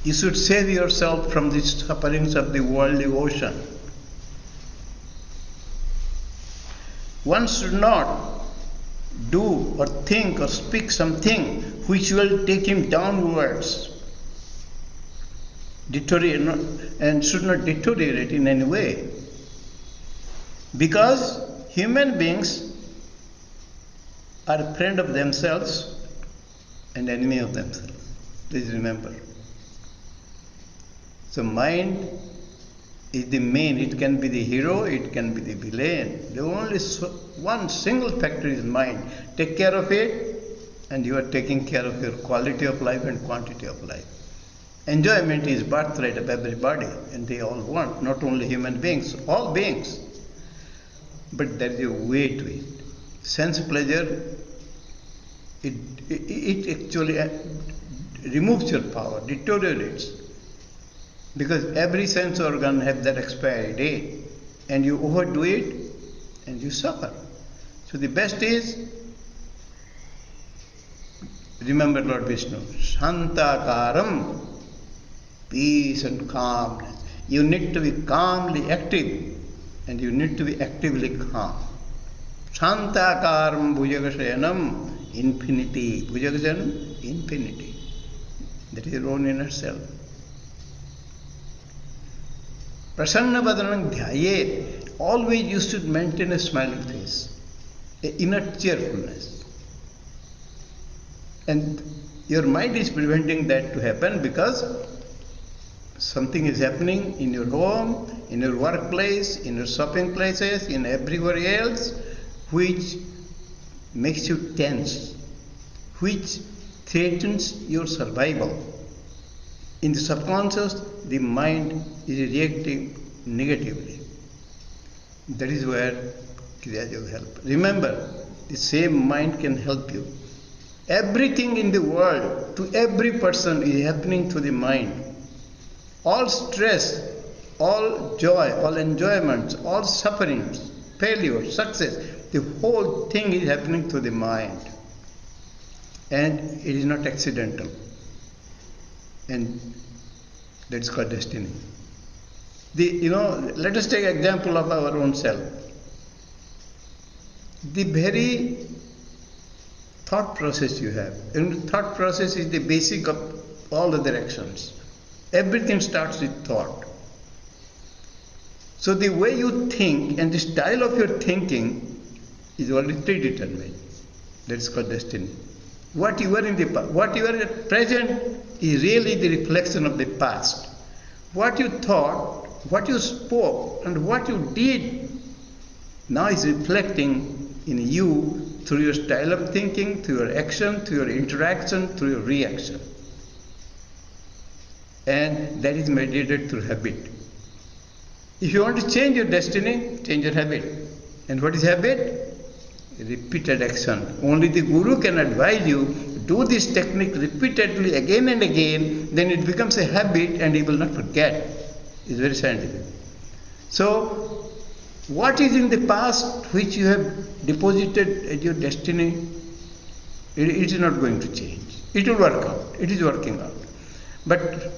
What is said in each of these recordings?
You should save yourself from the sufferings of the worldly ocean. One should not do or think or speak something which will take him downwards, and should not deteriorate in any way. Because human beings are a friend of themselves and enemy of themselves. Please remember. So mind is the main. It can be the hero, it can be the villain. The only one single factor is mind. Take care of it, and you are taking care of your quality of life and quantity of life. Enjoyment is birthright of everybody, and they all want, not only human beings, all beings. But there is a way to it. Sense pleasure, it actually removes your power, deteriorates. Because every sense organ has that expiry date, and you overdo it, and you suffer. So the best is, remember Lord Vishnu, Shantakaram, peace and calmness. You need to be calmly active, and you need to be actively calm. Shantakaram bhujagasayanam, infinity. Bhujagasayanam, infinity. That is your own inner self. Prasanna vadanam dhyayet. Always you should maintain a smiling face, an inner cheerfulness. And your mind is preventing that to happen because something is happening in your home, in your workplace, in your shopping places, in everywhere else, which makes you tense, which threatens your survival. In the subconscious, the mind is reacting negatively. That is where Kriya Yoga helps. Remember, the same mind can help you. Everything in the world, to every person, is happening to the mind. All stress, all joy, all enjoyments, all sufferings, failure, success, the whole thing is happening to the mind. And it is not accidental. And that's called destiny. Let us take an example of our own self. The very thought process you have, and thought process is the basic of all other actions. Everything starts with thought. So the way you think and the style of your thinking is already predetermined. That's called destiny. What you are at present is really the reflection of the past. What you thought, what you spoke, and what you did now is reflecting in you through your style of thinking, through your action, through your interaction, through your reaction. And that is mediated through habit. If you want to change your destiny, change your habit. And what is habit? Repeated action. Only the Guru can advise you, do this technique repeatedly again and again, then it becomes a habit and you will not forget. It's very scientific. So, what is in the past which you have deposited as your destiny, it is not going to change. It will work out. It is working out. But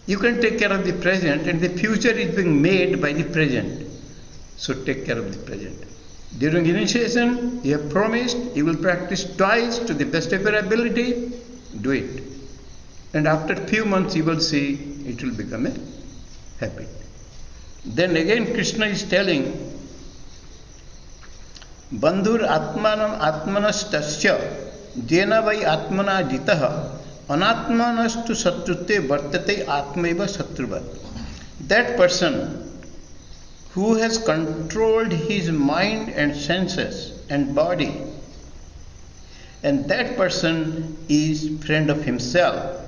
you can take care of the present, and the future is being made by the present. So take care of the present. During initiation, you have promised you will practice twice to the best of your ability. Do it. And after a few months, you will see it will become a habit. Then again, Krishna is telling, Bandhur atmanam atmanastasya jena vai atmana jitah anatmanastu satrute vartate atmaiva satruvat. That person who has controlled his mind and senses and body, and that person is friend of himself.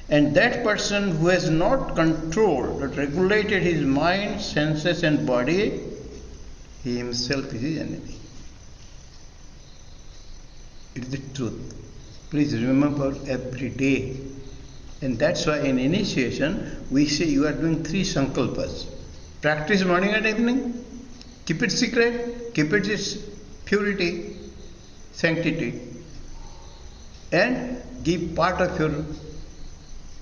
And that person who has not controlled or regulated his mind, senses and body, he himself is his enemy. It is the truth. Please remember every day. And that's why in initiation we say you are doing 3 sankalpas. Practice morning and evening. Keep it secret. Keep it its purity, sanctity. And give part of your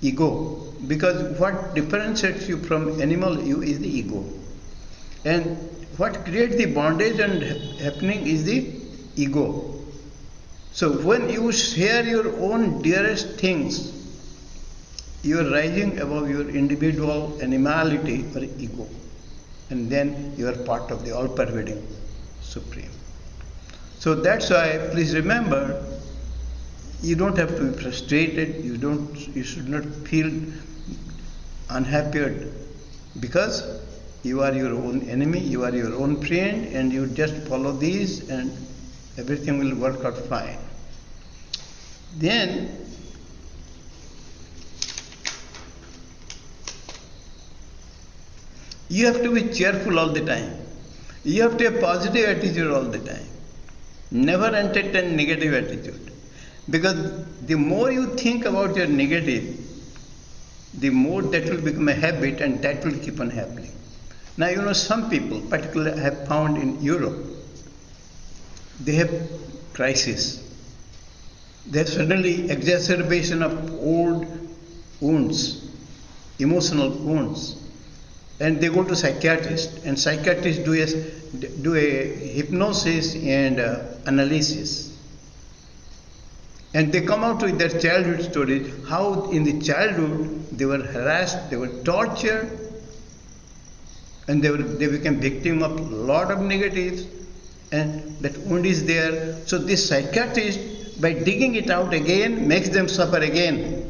ego. Because what differentiates you from animal you is the ego. And what creates the bondage and happening is the ego. So when you share your own dearest things, you are rising above your individual animality or ego. And then you are part of the all-pervading Supreme. So that's why, please remember, you don't have to be frustrated, you should not feel unhappy because you are your own enemy, you are your own friend, and you just follow these and everything will work out fine. Then you have to be cheerful all the time. You have to have positive attitude all the time. Never entertain negative attitude. Because the more you think about your negative, the more that will become a habit and that will keep on happening. Now, some people, particularly I have found in Europe, they have crisis. They have suddenly exacerbation of old wounds, emotional wounds. And they go to psychiatrist, and psychiatrists do a hypnosis and analysis. And they come out with their childhood stories, how in the childhood they were harassed, they were tortured, and they became victim of a lot of negatives, and that wound is there. So this psychiatrist, by digging it out again, makes them suffer again.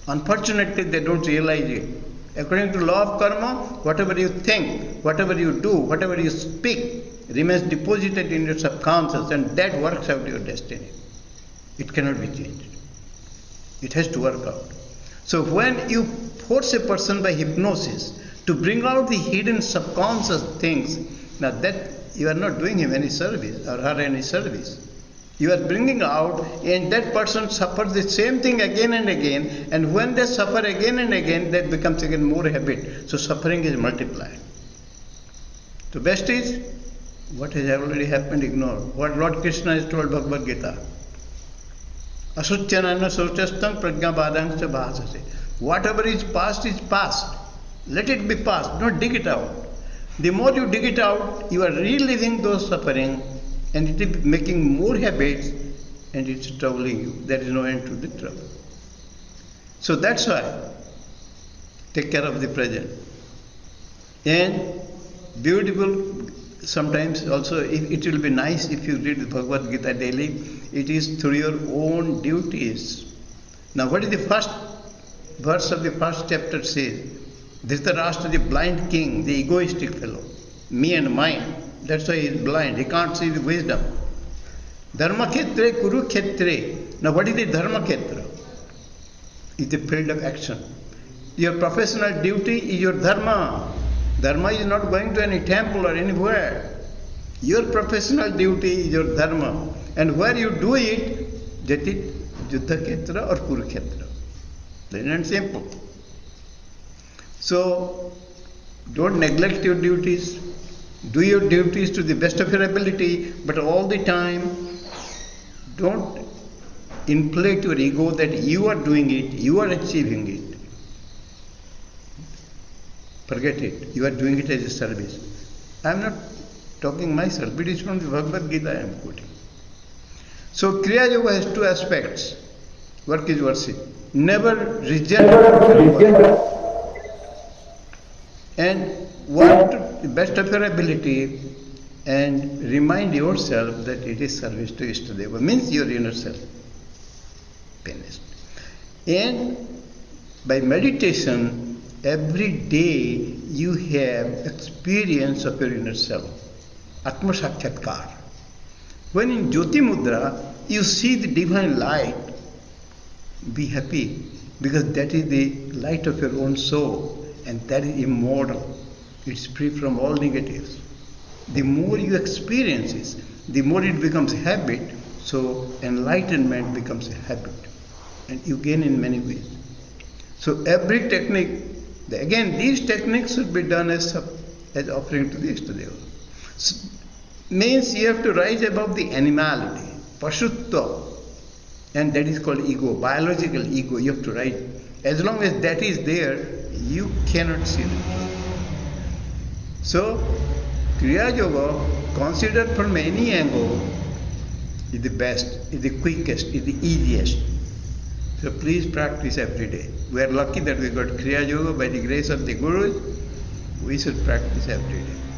Unfortunately, they don't realize it. According to law of karma, whatever you think, whatever you do, whatever you speak, remains deposited in your subconscious, and that works out your destiny. It cannot be changed. It has to work out. So when you force a person by hypnosis to bring out the hidden subconscious things, now that you are not doing him any service or her any service. You are bringing out, and that person suffers the same thing again and again, and when they suffer again and again, that becomes again more habit. So suffering is multiplied. The best is, what has already happened, ignore. What Lord Krishna has told Bhagavad Gita. Asucyanana sochastam prajnabhadangscha bhasase. Whatever is past is past. Let it be past, don't dig it out. The more you dig it out, you are reliving those suffering, and it is making more habits, and it's troubling you. There is no end to the trouble. So that's why, take care of the present. And beautiful, sometimes also, it will be nice if you read the Bhagavad Gita daily. It is through your own duties. Now what is the first verse of the first chapter says? Dhritarashtra, the blind king, the egoistic fellow, me and mine. That's why he is blind. He can't see the wisdom. Dharma khetre, kuru khetre. Now what is the dharma khetra? It's the field of action. Your professional duty is your dharma. Dharma is not going to any temple or anywhere. Your professional duty is your dharma. And where you do it, that is Yuddha Khetra or Kurukshetra. Plain and simple. So, don't neglect your duties. Do your duties to the best of your ability, but all the time, don't inflate your ego that you are doing it, you are achieving it. Forget it. You are doing it as a service. I am not talking myself, it is from the Bhagavad Gita I am quoting. So, Kriya Yoga has two aspects. Work is worship. Never reject work. And work to the best of your ability and remind yourself that it is service to Ishtadeva. Means your inner self. Finished. And by meditation, every day you have experience of your inner self. Atma Sakshatkar. When in Jyoti Mudra, you see the divine light, be happy, because that is the light of your own soul, and that is immortal. It's free from all negatives. The more you experience it, the more it becomes habit, so enlightenment becomes a habit, and you gain in many ways. So every technique, again these techniques should be done as offering to the Ishtadeva. Means you have to rise above the animality, pashutva, and that is called ego, biological ego. You have to rise As long as that is there, you cannot see it. So, Kriya Yoga, considered from any angle, is the best, is the quickest, is the easiest. So please practice every day. We are lucky that we got Kriya Yoga by the grace of the Guru. We should practice every day.